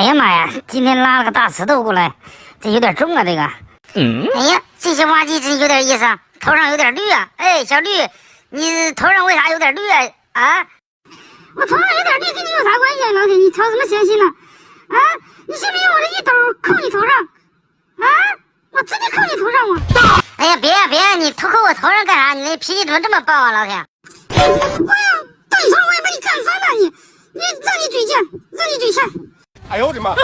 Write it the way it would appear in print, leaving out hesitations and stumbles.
哎呀妈呀，今天拉了个大石头过来，这有点重啊，这个。哎呀，这些挖机真有点意思啊，头上有点绿啊。哎，小绿，你头上为啥有点绿啊？啊？我头上有点绿跟你有啥关系啊，老铁？你操什么闲心呢？啊？你信不信我这一兜扣你头上？啊？我直接扣你头上我。哎呀，别呀别呀，你扣我头上干啥？你那脾气怎么这么暴啊，老铁？我呀，当场我也把你干翻了，你让你嘴贱，让你嘴欠。哎呦我的妈！